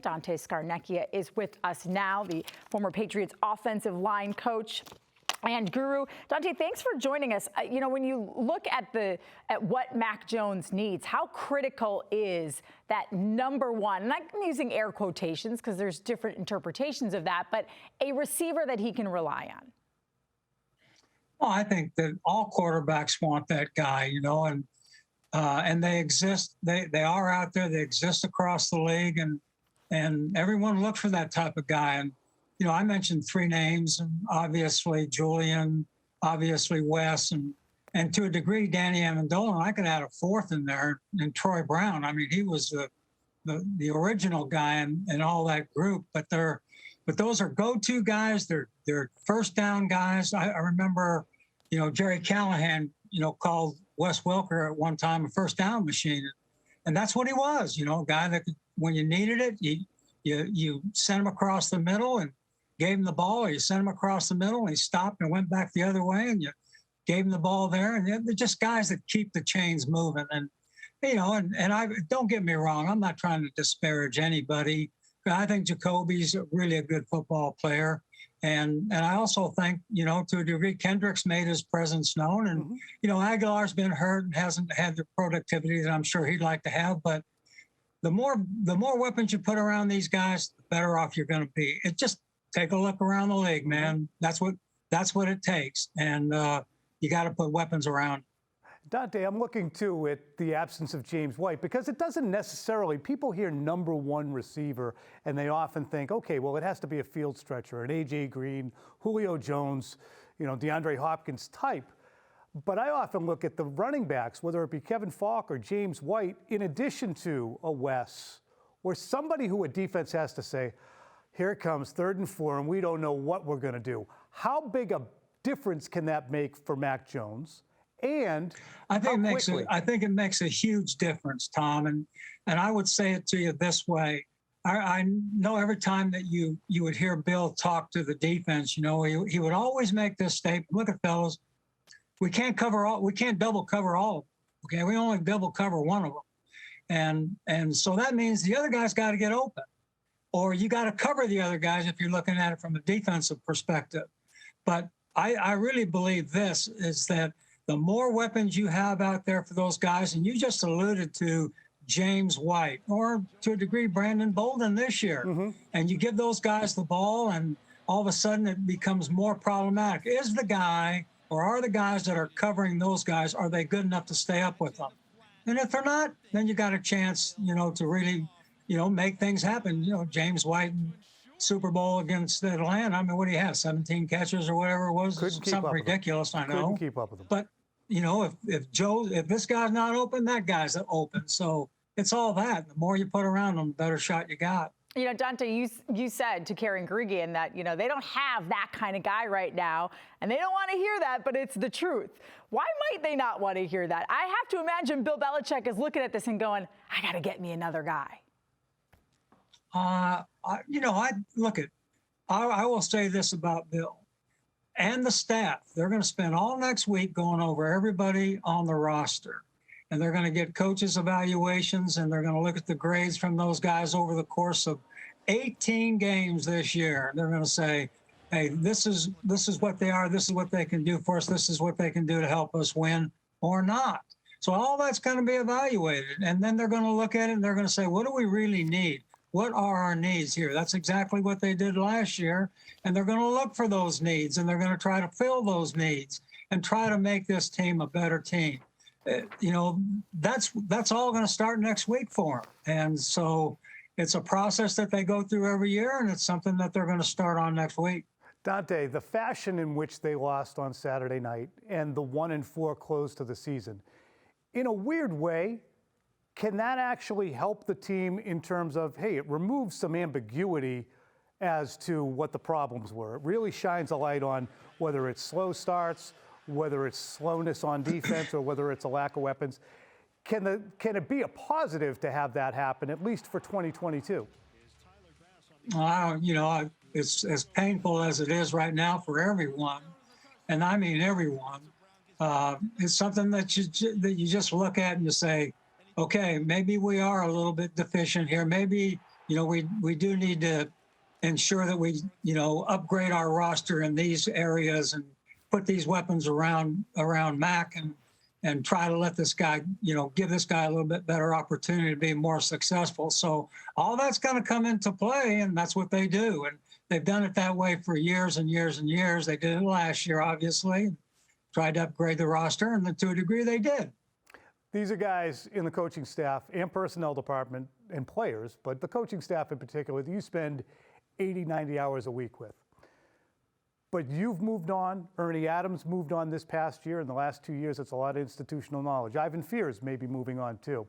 Dante Scarnecchia is with us now, the former Patriots offensive line coach and guru. Dante, thanks for joining us. When you look at what Mac Jones needs, how critical is that number one, and I'm using air quotations because there's different interpretations of that, but a receiver that he can rely on? Well, I think that all quarterbacks want that guy, and they exist. They are out there. They exist across the league, and everyone looks for that type of guy. And I mentioned three names, and obviously Julian, obviously Wes, and to a degree Danny Amendola. I could add a fourth in there, and Troy Brown. I mean, he was the original guy in all that group. But those are go-to guys. They're first down guys. I remember, Jerry Callahan, called Wes Welker at one time a first down machine, and that's what he was. A guy that when you needed it, you sent him across the middle and gave him the ball, or you sent him across the middle and he stopped and went back the other way, and you gave him the ball there. And they're just guys that keep the chains moving. And and I don't get me wrong, I'm not trying to disparage anybody. I think Jacoby's really a good football player. And I also think, to a degree, Kendrick's made his presence known. And, Aguilar's been hurt and hasn't had the productivity that I'm sure he'd like to have. But the more weapons you put around these guys, the better off you're going to be. Just take a look around the league, man. That's what it takes. And you got to put weapons around. Dante, I'm looking, too, at the absence of James White, because it doesn't necessarily, people hear number one receiver, and they often think, okay, well, it has to be a field stretcher, an A.J. Green, Julio Jones, DeAndre Hopkins type. But I often look at the running backs, whether it be Kevin Falk or James White, in addition to a Wes, or somebody who a defense has to say, here it comes, 3rd and 4, and we don't know what we're going to do. How big a difference can that make for Mac Jones? And I think it makes a huge difference, Tom. And I would say it to you this way. I know every time that you would hear Bill talk to the defense, he would always make this statement: look at fellas, we can't double cover all of them. Okay, we only double cover one of them. And so that means the other guy's got to get open, or you got to cover the other guys if you're looking at it from a defensive perspective. But I really believe this is that the more weapons you have out there for those guys, and you just alluded to James White, or to a degree Brandon Bolden this year, and you give those guys the ball, and all of a sudden it becomes more problematic. Is the guy, or are the guys that are covering those guys, are they good enough to stay up with them? And if they're not, then you got a chance, to really, make things happen. James White in Super Bowl against Atlanta, I mean, what do you have, 17 catches or whatever it was? Something ridiculous, I know. Couldn't keep up with them. But if this guy's not open, that guy's open. So it's all that. The more you put around them, the better shot you got. Dante, you said to Karen Grugian that, they don't have that kind of guy right now, and they don't want to hear that, but it's the truth. Why might they not want to hear that? I have to imagine Bill Belichick is looking at this and going, I got to get me another guy. I will say this about Bill and the staff. They're going to spend all next week going over everybody on the roster, and they're going to get coaches' evaluations, and they're going to look at the grades from those guys over the course of 18 games this year. They're going to say, hey, this is what they are. This is what they can do for us. This is what they can do to help us win or not. So all that's going to be evaluated, and then they're going to look at it and they're going to say, what do we really need? What are our needs here? That's exactly what they did last year. And they're going to look for those needs, and they're going to try to fill those needs and try to make this team a better team. That's all going to start next week for them. And so it's a process that they go through every year, and it's something that they're going to start on next week. Dante, the fashion in which they lost on Saturday night and the 1-4 close to the season, in a weird way, can that actually help the team in terms of, hey, it removes some ambiguity as to what the problems were? It really shines a light on whether it's slow starts, whether it's slowness on defense, or whether it's a lack of weapons. Can it be a positive to have that happen, at least for 2022? It's as painful as it is right now for everyone, and I mean everyone. It's something that you just look at and you say, okay, maybe we are a little bit deficient here. Maybe we do need to ensure that we, upgrade our roster in these areas and put these weapons around Mac and try to let this guy, give this guy a little bit better opportunity to be more successful. So all that's going to come into play, and that's what they do. And they've done it that way for years and years and years. They did it last year, obviously, tried to upgrade the roster, and then to a degree they did. These are guys in the coaching staff and personnel department and players, but the coaching staff in particular, that you spend 80, 90 hours a week with. But you've moved on. Ernie Adams moved on this past year. In the last 2 years, it's a lot of institutional knowledge. Ivan Fears may be moving on too.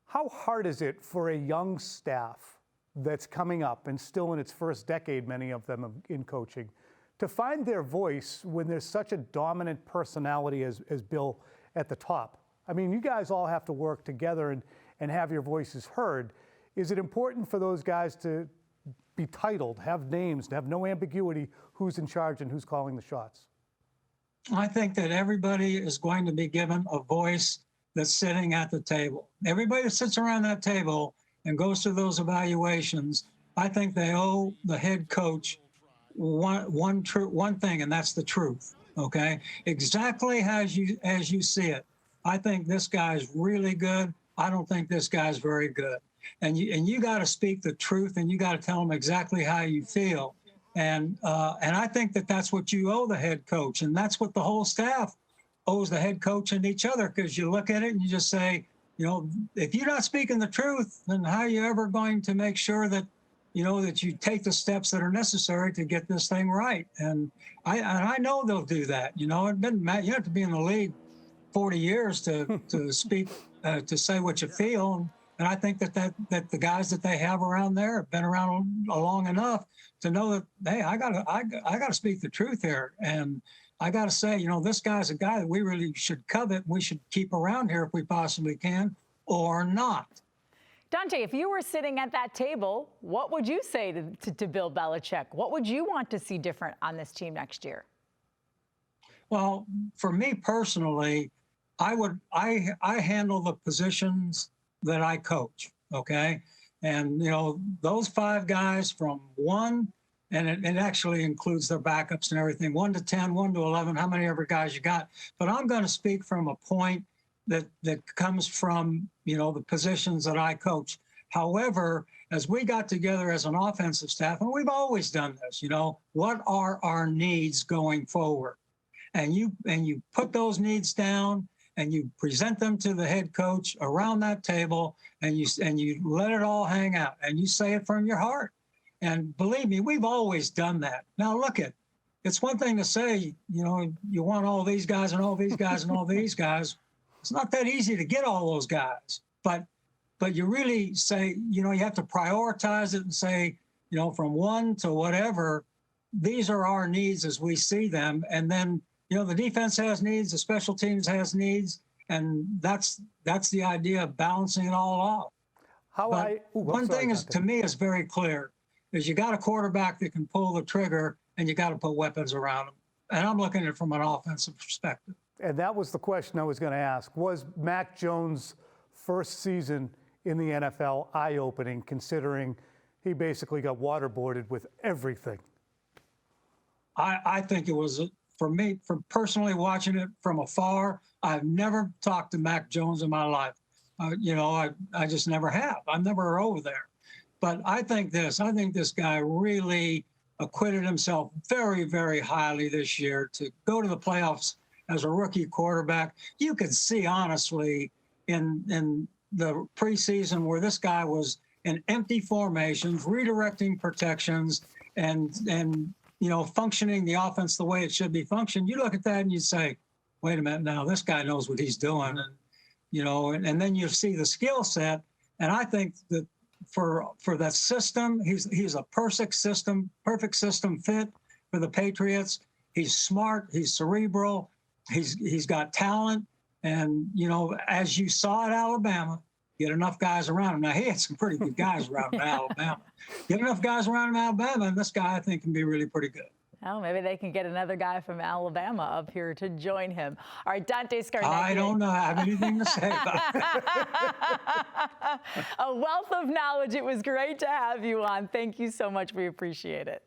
How hard is it for a young staff that's coming up and still in its first decade, many of them in coaching, to find their voice when there's such a dominant personality as Bill at the top? I mean, you guys all have to work together and have your voices heard. Is it important for those guys to be titled, have names, to have no ambiguity who's in charge and who's calling the shots? I think that everybody is going to be given a voice that's sitting at the table. Everybody that sits around that table and goes through those evaluations, I think they owe the head coach one thing, and that's the truth. Okay, exactly as you see it. I think this guy's really good. I don't think this guy's very good. And you got to speak the truth, and you got to tell them exactly how you feel. And I think that's what you owe the head coach, and that's what the whole staff owes the head coach and each other. Because you look at it and you just say, if you're not speaking the truth, then how are you ever going to make sure that that you take the steps that are necessary to get this thing right? And I know they'll do that. It doesn't matter. You have to be in the league 40 years to speak, to say what you feel. And I think that the guys that they have around there have been around long enough to know that, hey, I gotta speak the truth here. And I gotta say, this guy's a guy that we really should covet. We should keep around here if we possibly can, or not. Dante, if you were sitting at that table, what would you say to Bill Belichick? What would you want to see different on this team next year? Well, for me personally, I handle the positions that I coach, okay? And, those 5 guys from 1, and it actually includes their backups and everything, 1 to 10, 1 to 11, how many ever guys you got. But I'm going to speak from a point that comes from, the positions that I coach. However, as we got together as an offensive staff, and we've always done this, what are our needs going forward? And you put those needs down, and you present them to the head coach around that table, and you let it all hang out, and you say it from your heart. And believe me, we've always done that. Now look it's one thing to say, you want all these guys and all these guys and all these guys. It's not that easy to get all those guys, but you really say, you have to prioritize it and say, from 1 to whatever, these are our needs as we see them. And then, the defense has needs, the special teams has needs, and that's the idea of balancing it all off. One thing is, to me, is very clear, is you got a quarterback that can pull the trigger, and you got to put weapons around him. And I'm looking at it from an offensive perspective. And that was the question I was going to ask. Was Mac Jones' first season in the NFL eye-opening, considering he basically got waterboarded with everything? I think it was. For me, from personally watching it from afar, I've never talked to Mac Jones in my life. I just never have. I'm never over there. But I think this guy really acquitted himself very, very highly this year to go to the playoffs as a rookie quarterback. You could see, honestly, in the preseason where this guy was in empty formations, redirecting protections, and functioning the offense the way it should be functioned. You look at that and you say, wait a minute, now this guy knows what he's doing. And, and then you see the skill set. And I think that for that system, he's a perfect system fit for the Patriots. He's smart, he's cerebral, he's got talent. And, as you saw at Alabama, get enough guys around him. Now, he had some pretty good guys around him in Alabama. Get enough guys around him in Alabama, and this guy, I think, can be really pretty good. Well, maybe they can get another guy from Alabama up here to join him. All right, Dante Scarnecchia. I don't have anything to say about it. A wealth of knowledge. It was great to have you on. Thank you so much. We appreciate it.